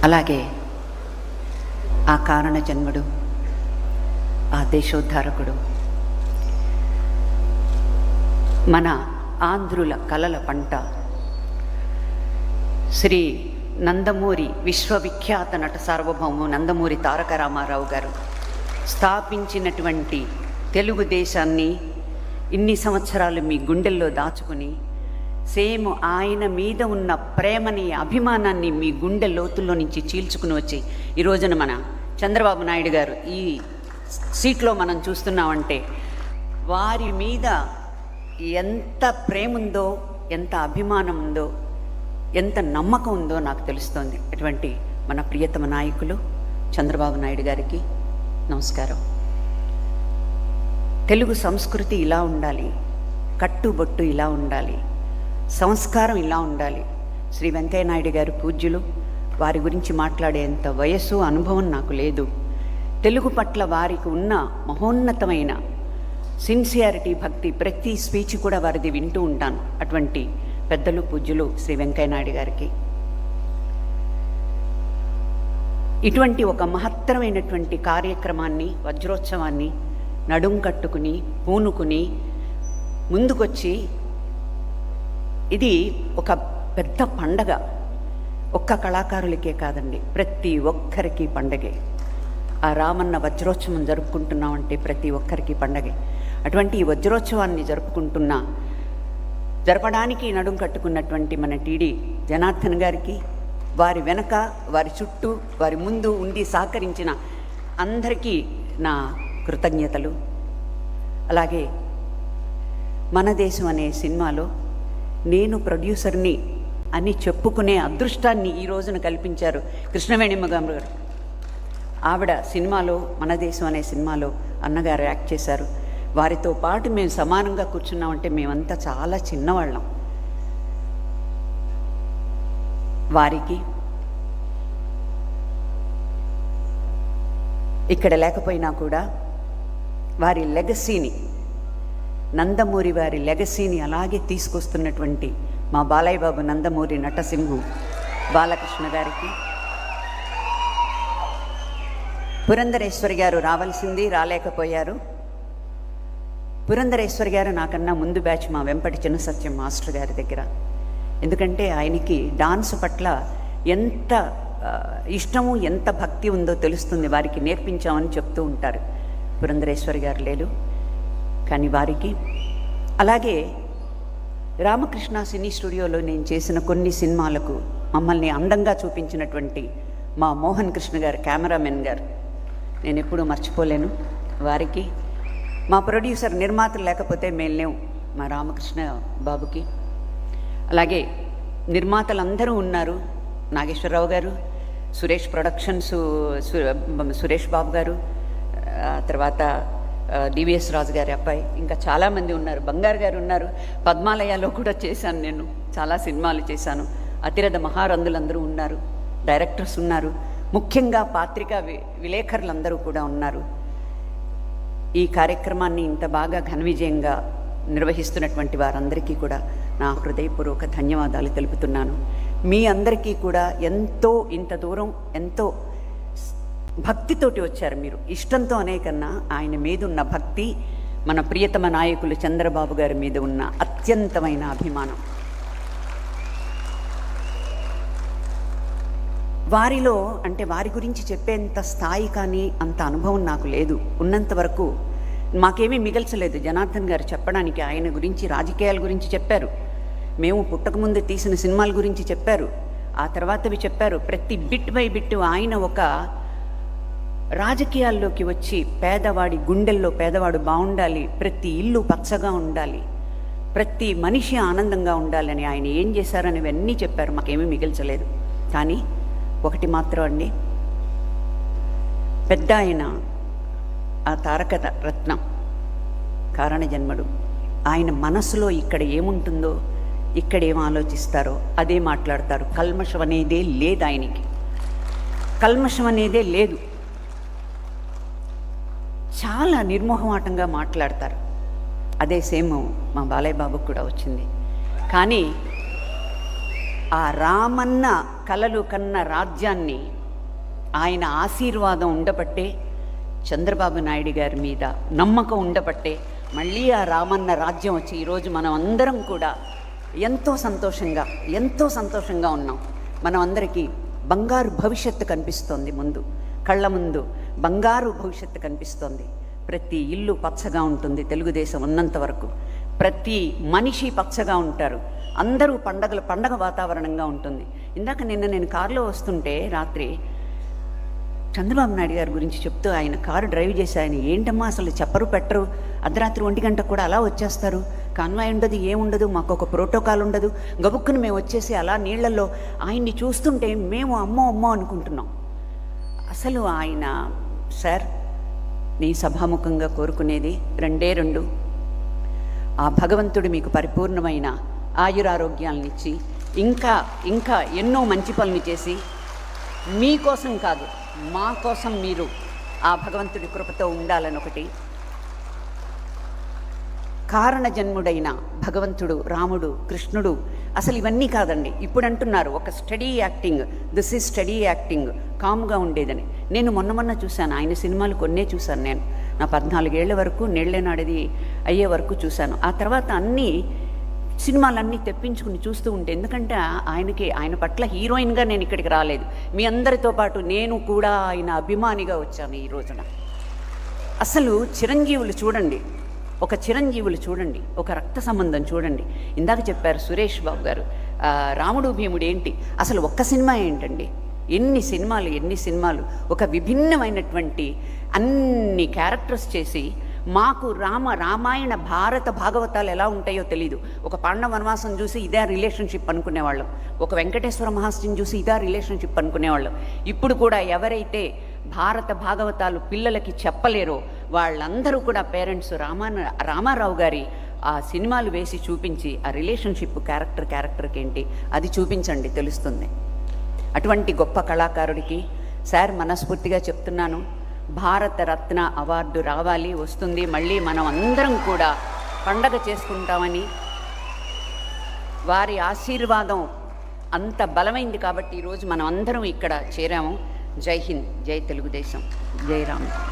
అలాగే ఆ కారణ జన్ముడు, ఆ దేశోద్ధారకుడు, మన ఆంధ్రుల కలల పంట శ్రీ నందమూరి విశ్వవిఖ్యాత నట సార్వభౌమ నందమూరి తారక రామారావు గారు స్థాపించినటువంటి తెలుగుదేశాన్ని ఇన్ని సంవత్సరాలు మీ గుండెల్లో దాచుకుని సేమ్ ఆయన మీద ఉన్న ప్రేమని, అభిమానాన్ని మీ గుండె లోతుల్లో నుంచి చీల్చుకుని వచ్చి ఈ రోజున మన చంద్రబాబు నాయుడు గారు ఈ సీట్లో మనం చూస్తున్నామంటే వారి మీద ఎంత ప్రేమ ఉందో, ఎంత అభిమానం ఉందో, ఎంత నమ్మకం ఉందో నాకు తెలుస్తోంది. అటువంటి మన ప్రియతమ నాయకులు చంద్రబాబు నాయుడు గారికి నమస్కారం. తెలుగు సంస్కృతి ఇలా ఉండాలి, కట్టుబొట్టు ఇలా ఉండాలి, సంస్కారం ఇలా ఉండాలి. శ్రీ వెంకయ్య నాయుడు గారు పూజ్యులు, వారి గురించి మాట్లాడేంత వయస్సు, అనుభవం నాకు లేదు. తెలుగు పట్ల వారికి ఉన్న మహోన్నతమైన సిన్సియారిటీ, భక్తి, ప్రతి స్పీచ్ కూడా వారిది వింటూ ఉంటాను. అటువంటి పెద్దలు పూజ్యులు శ్రీ వెంకయ్య నాయుడు గారికి ఇటువంటి ఒక మహత్తరమైనటువంటి కార్యక్రమాన్ని, వజ్రోత్సవాన్ని నడుం కట్టుకుని పూనుకుని ముందుకొచ్చి, ఇది ఒక పెద్ద పండగ. ఒక్క కళాకారులకే కాదండి, ప్రతి ఒక్కరికి పండగే. ఆ రామన్న వజ్రోత్సవం జరుపుకుంటున్నామంటే ప్రతి ఒక్కరికి పండగే. అటువంటి ఈ వజ్రోత్సవాన్ని జరపడానికి నడుం కట్టుకున్నటువంటి మన టీడీ జనార్దన్ గారికి, వారి వెనక, వారి చుట్టూ, వారి ముందు ఉండి సహకరించిన అందరికీ నా కృతజ్ఞతలు. అలాగే మన దేశం అనే సినిమాలో నేను ప్రొడ్యూసర్ని అని చెప్పుకునే అదృష్టాన్ని ఈ రోజున కల్పించారు కృష్ణవేణిమ్మ గారు. ఆవిడ సినిమాలో, మన దేశం అనే సినిమాలో అన్నగారు యాక్ట్ చేశారు. వారితో పాటు మేము సమానంగా కూర్చున్నామంటే మేమంతా చాలా చిన్నవాళ్ళం. వారికి ఇక్కడ లేకపోయినా కూడా వారి లెగసీని, నందమూరి వారి లెగసీని అలాగే తీసుకొస్తున్నటువంటి మా బాలయ్య బాబు నందమూరి నటసింహం బాలకృష్ణ గారికి, పురంధరేశ్వరి గారు రావాల్సింది రాలేకపోయారు. పురంధరేశ్వరి గారు నాకన్నా ముందు బ్యాచ్ మా వెంపటి చిన్నసత్యం మాస్టర్ గారి దగ్గర. ఎందుకంటే ఆయనకి డాన్స్ పట్ల ఎంత ఇష్టము, ఎంత భక్తి ఉందో తెలుస్తుంది. వారికి నేర్పించామని చెప్తూ ఉంటారు. పురంధరేశ్వరి గారు లేరు, కానీ వారికి, అలాగే రామకృష్ణ సినీ స్టూడియోలో నేను చేసిన కొన్ని సినిమాలకు మమ్మల్ని అందంగా చూపించినటువంటి మా మోహన్ కృష్ణ గారు, కెమెరామెన్ గారు, నేను ఎప్పుడూ మర్చిపోలేను. వారికి, మా ప్రొడ్యూసర్ నిర్మాతలు లేకపోతే మేము లేవు, మా రామకృష్ణ బాబుకి. అలాగే నిర్మాతలందరూ ఉన్నారు, నాగేశ్వరరావు గారు, సురేష్ ప్రొడక్షన్స్ సురేష్ బాబు గారు, తర్వాత డివిఎస్ రాజు గారి అబ్బాయి, ఇంకా చాలామంది ఉన్నారు. బంగారు గారు ఉన్నారు. పద్మాలయాలో కూడా చేశాను, నేను చాలా సినిమాలు చేశాను. అతిరథ మహారంధులందరూ ఉన్నారు, డైరెక్టర్స్ ఉన్నారు, ముఖ్యంగా పాత్రికా విలేకరులందరూ కూడా ఉన్నారు. ఈ కార్యక్రమాన్ని ఇంత బాగా ఘన విజయంగా నిర్వహిస్తున్నటువంటి వారందరికీ కూడా నా హృదయపూర్వక ధన్యవాదాలు తెలుపుతున్నాను. మీ అందరికీ కూడా ఇంత దూరం ఎంతో భక్తితోటి వచ్చారు మీరు. ఇష్టంతో అనే కన్నా ఆయన మీద ఉన్న భక్తి, మన ప్రియతమ నాయకులు చంద్రబాబు గారి మీద ఉన్న అత్యంతమైన అభిమానం. వారిలో అంటే వారి గురించి చెప్పేంత స్థాయి కానీ అంత అనుభవం నాకు లేదు. ఉన్నంత వరకు మాకేమీ మిగల్చలేదు. జనార్దన్ గారు చెప్పడానికి ఆయన గురించి, రాజకీయాల గురించి చెప్పారు, మేము పుట్టకముందు తీసిన సినిమాల గురించి చెప్పారు, ఆ తర్వాతవి చెప్పారు. ప్రతి బిట్ బై బిట్ ఆయన ఒక రాజకీయాల్లోకి వచ్చి పేదవాడి గుండెల్లో పేదవాడు బాగుండాలి, ప్రతి ఇల్లు పచ్చగా ఉండాలి, ప్రతి మనిషి ఆనందంగా ఉండాలని ఆయన ఏం చేశారనేవన్నీ చెప్పారు. మాకేమీ మిగిల్చలేదు. కానీ ఒకటి మాత్రం అండి, పెద్ద ఆయన ఆ తారక రత్నం కారణ జన్ముడు, ఆయన మనసులో ఇక్కడ ఏముంటుందో, ఇక్కడ ఏం ఆలోచిస్తారో అదే మాట్లాడతారు. కల్మషం అనేదే లేదు ఆయనకి, కల్మషం అనేదే లేదు. చాలా నిర్మోహమాటంగా మాట్లాడతారు. అదే సేమ్ మా బాలయ్య బాబుకు కూడా వచ్చింది. కానీ ఆ రామన్న కలలు కన్న రాజ్యాన్ని ఆయన ఆశీర్వాదం ఉండబట్టే, చంద్రబాబు నాయుడు గారి మీద నమ్మకం ఉండబట్టే మళ్ళీ ఆ రామన్న రాజ్యం వచ్చి ఈరోజు మనం అందరం కూడా ఎంతో సంతోషంగా ఉన్నాం. మనం అందరికీ బంగారు భవిష్యత్తు కనిపిస్తోంది. కళ్ళ ముందు బంగారు భవిష్యత్తు కనిపిస్తోంది. ప్రతి ఇల్లు పచ్చగా ఉంటుంది తెలుగుదేశం ఉన్నంత వరకు. ప్రతి మనిషి పచ్చగా ఉంటారు. అందరూ పండగ వాతావరణంగా ఉంటుంది. ఇందాక నేను కారులో వస్తుంటే రాత్రి చంద్రబాబు నాయుడు గారి గురించి చెప్తూ, ఆయన కారు డ్రైవ్ చేసి ఆయన ఏంటమ్మా అసలు చెప్పరు పెట్టరు, అర్ధరాత్రి 1 గంటకు కూడా అలా వచ్చేస్తారు, కాన్వాయ్ ఉండదు, ఏముండదు, మాకు ఒక ప్రోటోకాల్ ఉండదు, గబుక్కుని మేము వచ్చేసి అలా నీళ్లలో ఆయన్ని చూస్తుంటే మేము అమ్మో అనుకుంటున్నాం. అసలు ఆయన సార్, నీ సభాముఖంగా కోరుకునేది 2 ఆ భగవంతుడు మీకు పరిపూర్ణమైన ఆయురారోగ్యాలనిచ్చి ఇంకా ఎన్నో మంచి పనులు చేసి మీకోసం కాదు మా కోసం మీరు ఆ భగవంతుడి కృపతో ఉండాలని ఒకటి. కారణ జన్ముడైన భగవంతుడు, రాముడు, కృష్ణుడు అసలు ఇవన్నీ కాదండి. ఇప్పుడు అంటున్నారు ఒక study acting, this is study acting, కామ్గా ఉండేదని. నేను మొన్న చూశాను ఆయన సినిమాలు కొన్నే చూశాను. నేను నా 14 ఏళ్ల వరకు నీళ్ళేనాడది అయ్యే వరకు చూశాను. ఆ తర్వాత అన్నీ సినిమాలన్నీ తెప్పించుకుని చూస్తూ ఉంటే, ఎందుకంటే ఆయన పట్ల హీరోయిన్గా నేను ఇక్కడికి రాలేదు, మీ అందరితో పాటు నేను కూడా ఆయన అభిమానిగా వచ్చాను ఈ రోజున. అసలు చిరంజీవులు చూడండి, ఒక రక్త సంబంధం చూడండి. ఇందాక చెప్పారు సురేష్ బాబు గారు, రాముడు భీముడు ఏంటి, అసలు ఒక్క సినిమా ఏంటండి, ఎన్ని సినిమాలు ఒక విభిన్నమైనటువంటి అన్ని క్యారెక్టర్స్ చేసి మాకు రామాయణ భారత భాగవతాలు ఎలా ఉంటాయో తెలీదు. ఒక పాండవ వనవాసం చూసి ఇదే రిలేషన్షిప్ అనుకునేవాళ్ళం, ఒక వెంకటేశ్వర మహాస్యం చూసి ఇదే రిలేషన్షిప్ అనుకునేవాళ్ళం. ఇప్పుడు కూడా ఎవరైతే భారత భాగవతాలు పిల్లలకి చెప్పలేరో వాళ్ళందరూ కూడా పేరెంట్స్ రామారావు గారి ఆ సినిమాలు వేసి చూపించి ఆ రిలేషన్షిప్ క్యారెక్టర్కి ఏంటి అది చూపించండి, తెలుస్తుంది. అటువంటి గొప్ప కళాకారుడికి సార్ మనస్ఫూర్తిగా చెప్తున్నాను, భారత రత్న అవార్డు వస్తుంది. మళ్ళీ మనం అందరం కూడా పండగ చేసుకుంటామని, వారి ఆశీర్వాదం అంత బలమైంది కాబట్టి ఈరోజు మనం అందరం ఇక్కడ చేరాము. జై హింద్, జై తెలుగుదేశం, జై రామ్.